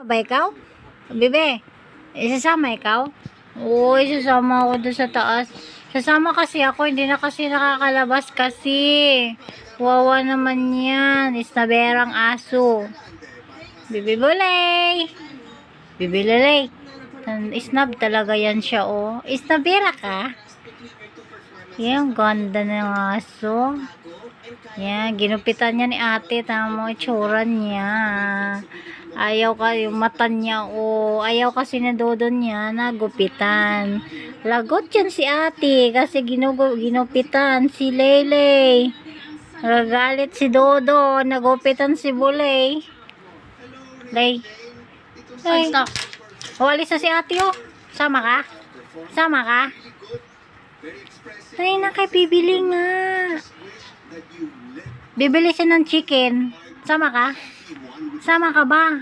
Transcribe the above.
Ba ikaw? Bebe, isasama ikaw? Oo, isasama ako doon sa taas. Sasama kasi ako, hindi na kasi nakakalabas kasi. Wawa naman yan. Isnaberang aso. Bibi bulay. Bibi lalay. Isnab talaga yan siya, oh. Isnabera ka? Yan, ganda ng aso. Yan, ginupitan niya ni ate. Tama mo, itsura niya. Ayaw ka, yung mata niya, oh. Ayaw kasi na dodo niya, nagupitan. Lagot yan si ate, kasi ginupitan si Lele. Nagagalit si Dodo, nagupitan si Bulay. Lay. Lay. Walis na si ate, oh. Sama ka? Sama ka? Ay, na kay bibili nga. Bibili siya ng chicken. Sama ka? Sama ka ba?